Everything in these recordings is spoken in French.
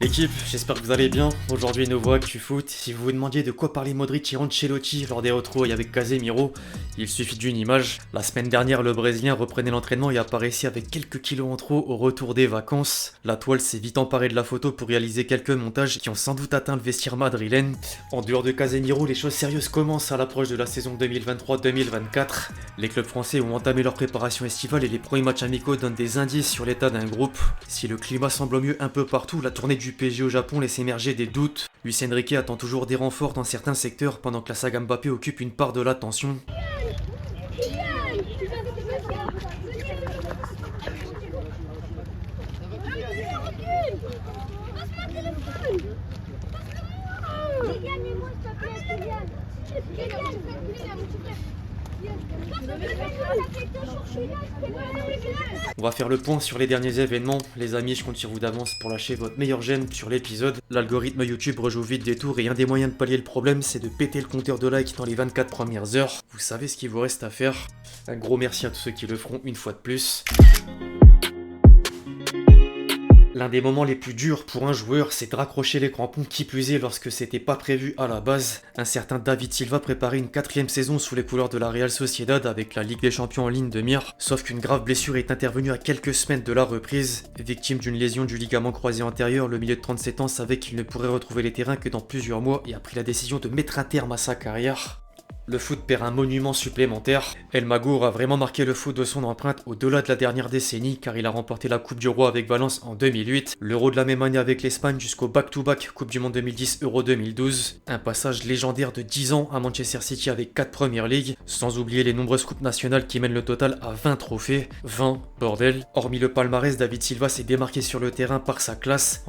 Équipe, j'espère que vous allez bien. Aujourd'hui, nouveau Actu Foot. Si vous vous demandiez de quoi parlait Modric et Ancelotti lors des retrouvailles avec Casemiro, il suffit d'une image. La semaine dernière, le Brésilien reprenait l'entraînement et apparaissait avec quelques kilos en trop au retour des vacances. La toile s'est vite emparée de la photo pour réaliser quelques montages qui ont sans doute atteint le vestiaire madrilène. En dehors de Casemiro, les choses sérieuses commencent à l'approche de la saison 2023-2024. Les clubs français ont entamé leur préparation estivale et les premiers matchs amicaux donnent des indices sur l'état d'un groupe. Si le climat semble au mieux un peu partout, la tournée du PSG au Japon laisse émerger des doutes. Luis Enrique attend toujours des renforts dans certains secteurs pendant que la saga Mbappé occupe une part de l'attention. On va faire le point sur les derniers événements. Les amis, je compte sur vous d'avance pour lâcher votre meilleure gêne sur l'épisode. L'algorithme YouTube rejoue vite des tours et un des moyens de pallier le problème, c'est de péter le compteur de likes dans les 24 premières heures. Vous savez ce qu'il vous reste à faire. Un gros merci à tous ceux qui le feront une fois de plus. L'un des moments les plus durs pour un joueur, c'est de raccrocher les crampons, qui plus est lorsque c'était pas prévu à la base. Un certain David Silva préparait une 4ème saison sous les couleurs de la Real Sociedad avec la Ligue des Champions en ligne de mire, sauf qu'une grave blessure est intervenue à quelques semaines de la reprise. Victime d'une lésion du ligament croisé antérieur, le milieu de 37 ans savait qu'il ne pourrait retrouver les terrains que dans plusieurs mois et a pris la décision de mettre un terme à sa carrière. Le foot perd un monument supplémentaire. El Magour a vraiment marqué le foot de son empreinte au-delà de la dernière décennie car il a remporté la Coupe du Roi avec Valence en 2008, l'Euro de la même année avec l'Espagne jusqu'au back-to-back Coupe du Monde 2010, Euro 2012, un passage légendaire de 10 ans à Manchester City avec 4 Premier League, sans oublier les nombreuses coupes nationales qui mènent le total à 20 trophées. 20, bordel. Hormis le palmarès, David Silva s'est démarqué sur le terrain par sa classe.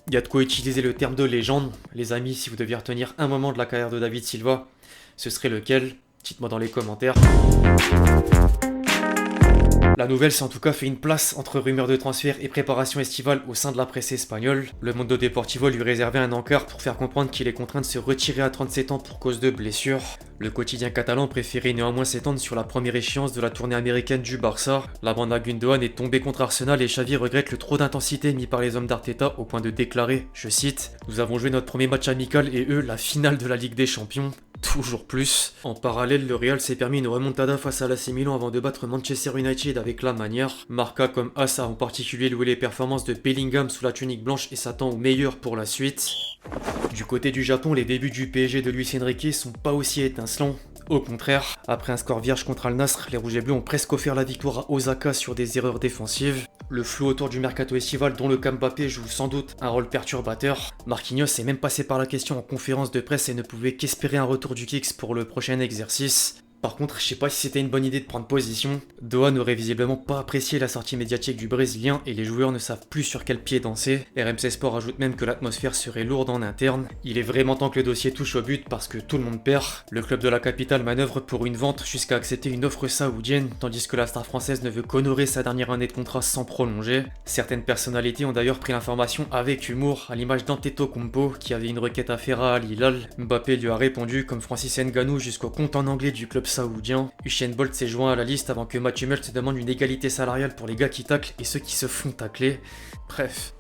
Il y a de quoi utiliser le terme de légende. Les amis, si vous deviez retenir un moment de la carrière de David Silva, ce serait lequel? Dites-moi dans les commentaires. La nouvelle s'est en tout cas fait une place entre rumeurs de transfert et préparation estivale au sein de la presse espagnole. Le Mundo Deportivo lui réservait un encart pour faire comprendre qu'il est contraint de se retirer à 37 ans pour cause de blessures. Le quotidien catalan préférait néanmoins s'étendre sur la première échéance de la tournée américaine du Barça. La banda Gundogan est tombée contre Arsenal et Xavi regrette le trop d'intensité mis par les hommes d'Arteta au point de déclarer, je cite, « Nous avons joué notre premier match amical et eux la finale de la Ligue des Champions. » Toujours plus. En parallèle, le Real s'est permis une remontada face à l'AC Milan avant de battre Manchester United avec la manière. Marca comme as a en particulier loué les performances de Bellingham sous la tunique blanche et s'attend au meilleur pour la suite. Du côté du Japon, les débuts du PSG de Luis Enrique sont pas aussi étincelants. Au contraire, après un score vierge contre Al Nassr, les Rouges et Bleus ont presque offert la victoire à Osaka sur des erreurs défensives. Le flou autour du mercato estival dont le cas Mbappé joue sans doute un rôle perturbateur. Marquinhos est même passé par la question en conférence de presse et ne pouvait qu'espérer un retour du Kicks pour le prochain exercice. Par contre, je sais pas si c'était une bonne idée de prendre position. Doha n'aurait visiblement pas apprécié la sortie médiatique du Brésilien et les joueurs ne savent plus sur quel pied danser. RMC Sport ajoute même que l'atmosphère serait lourde en interne. Il est vraiment temps que le dossier touche au but parce que tout le monde perd. Le club de la capitale manœuvre pour une vente jusqu'à accepter une offre saoudienne, tandis que la star française ne veut qu'honorer sa dernière année de contrat sans prolonger. Certaines personnalités ont d'ailleurs pris l'information avec humour, à l'image d'Antetokounmpo qui avait une requête à faire à Al Hilal. Mbappé lui a répondu comme Francis Ngannou jusqu'au compte en anglais du club saoudien. Usain Bolt s'est joint à la liste avant que Matthew Hummels demande une égalité salariale pour les gars qui taclent et ceux qui se font tacler. Bref.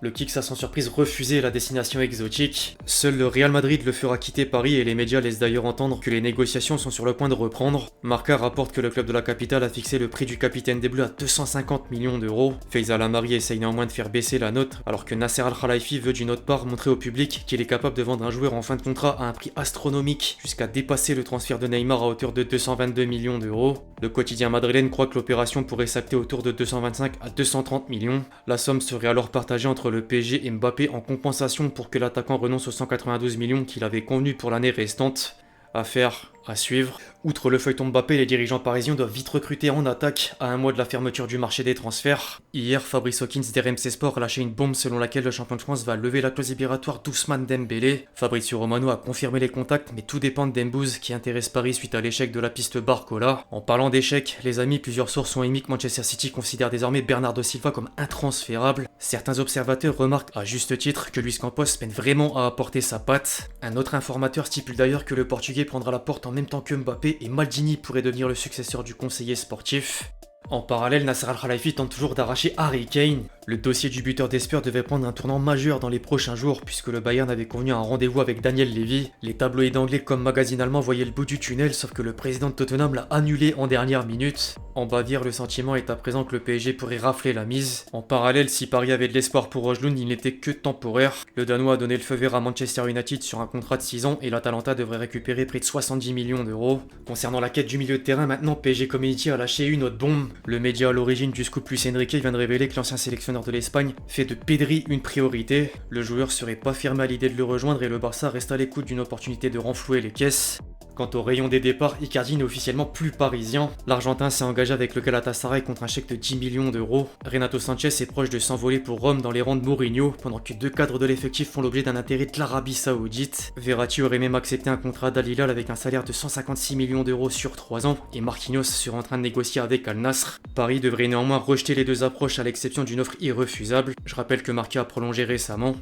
Le Kicks a sans surprise refusé la destination exotique. Seul le Real Madrid le fera quitter Paris et les médias laissent d'ailleurs entendre que les négociations sont sur le point de reprendre. Marca rapporte que le club de la capitale a fixé le prix du capitaine des Bleus à 250 millions d'euros. Faisal Amari essaye néanmoins de faire baisser la note, alors que Nasser Al-Khelaifi veut d'une autre part montrer au public qu'il est capable de vendre un joueur en fin de contrat à un prix astronomique, jusqu'à dépasser le transfert de Neymar à hauteur de 222 millions d'euros. Le quotidien madrilène croit que l'opération pourrait s'acter autour de 225 à 230 millions. La somme serait alors partagée entre le PSG et Mbappé en compensation pour que l'attaquant renonce aux 192 millions qu'il avait convenus pour l'année restante. Affaire à suivre. Outre le feuilleton Mbappé, les dirigeants parisiens doivent vite recruter en attaque à un mois de la fermeture du marché des transferts. Hier, Fabrice Hawkins d'RMC Sport a lâché une bombe selon laquelle le champion de France va lever la clause libératoire d'Ousmane Dembélé. Fabrizio Romano a confirmé les contacts, mais tout dépend de Dembouz qui intéresse Paris suite à l'échec de la piste Barcola. En parlant d'échec, les amis, plusieurs sources ont émis que Manchester City considère désormais Bernardo Silva comme intransférable. Certains observateurs remarquent à juste titre que Luis Campos peine vraiment à apporter sa patte. Un autre informateur stipule d'ailleurs que le Portugais prendra la porte en même temps que Mbappé et Maldini pourrait devenir le successeur du conseiller sportif. En parallèle, Nasser Al-Khelaifi tente toujours d'arracher Harry Kane. Le dossier du buteur d'Esper devait prendre un tournant majeur dans les prochains jours puisque le Bayern avait convenu un rendez-vous avec Daniel Levy. Les tabloïds anglais comme magazine allemand voyaient le bout du tunnel, sauf que le président de Tottenham l'a annulé en dernière minute. En Bavière, le sentiment est à présent que le PSG pourrait rafler la mise. En parallèle, si Paris avait de l'espoir pour Højlund, il n'était que temporaire. Le Danois a donné le feu vert à Manchester United sur un contrat de 6 ans et l'Atalanta devrait récupérer près de 70 millions d'euros. Concernant la quête du milieu de terrain, maintenant PSG Community a lâché une autre bombe. Le média à l'origine du scoop Luis Enrique vient de révéler que l'ancien sélectionneur de l'Espagne fait de Pedri une priorité. Le joueur serait pas fermé à l'idée de le rejoindre et le Barça reste à l'écoute d'une opportunité de renflouer les caisses. Quant au rayon des départs, Icardi n'est officiellement plus parisien. L'Argentin s'est engagé avec le Galatasaray contre un chèque de 10 millions d'euros. Renato Sanchez est proche de s'envoler pour Rome dans les rangs de Mourinho, pendant que 2 cadres de l'effectif font l'objet d'un intérêt de l'Arabie Saoudite. Verratti aurait même accepté un contrat d'Al Hilal avec un salaire de 156 millions d'euros sur 3 ans, et Marquinhos serait en train de négocier avec Al Nassr. Paris devrait néanmoins rejeter les deux approches à l'exception d'une offre irrefusable. Je rappelle que Marca a prolongé récemment.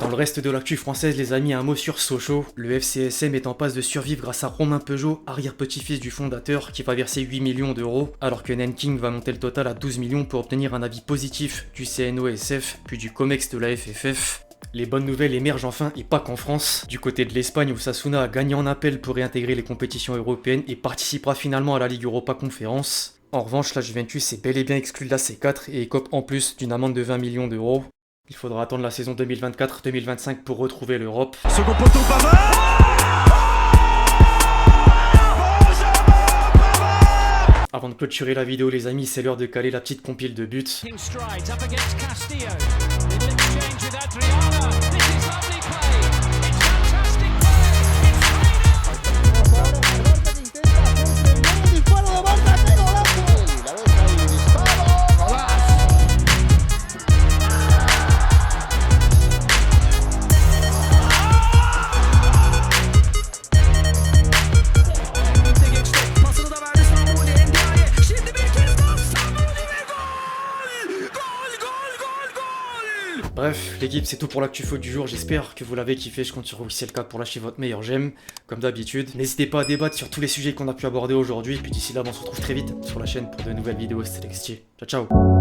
Dans le reste de l'actu française, les amis, un mot sur Sochaux. Le FCSM est en passe de survivre grâce à Romain Peugeot, arrière-petit-fils du fondateur, qui va verser 8 millions d'euros, alors que Nanking va monter le total à 12 millions pour obtenir un avis positif du CNOSF, puis du COMEX de la FFF. Les bonnes nouvelles émergent enfin et pas qu'en France. Du côté de l'Espagne, Osasuna a gagné en appel pour réintégrer les compétitions européennes et participera finalement à la Ligue Europa Conférence. En revanche, la Juventus est bel et bien exclue de la C4 et écope en plus d'une amende de 20 millions d'euros. Il faudra attendre la saison 2024-2025 pour retrouver l'Europe. Second poteau, Pavard. Avant de clôturer la vidéo les amis, c'est l'heure de caler la petite compile de buts. Bref, l'équipe, c'est tout pour l'actu foot du jour, j'espère que vous l'avez kiffé, je compte sur vous si c'est le cas pour lâcher votre meilleur j'aime, comme d'habitude. N'hésitez pas à débattre sur tous les sujets qu'on a pu aborder aujourd'hui, puis d'ici là, on se retrouve très vite sur la chaîne pour de nouvelles vidéos, c'était Lextier. Ciao ciao.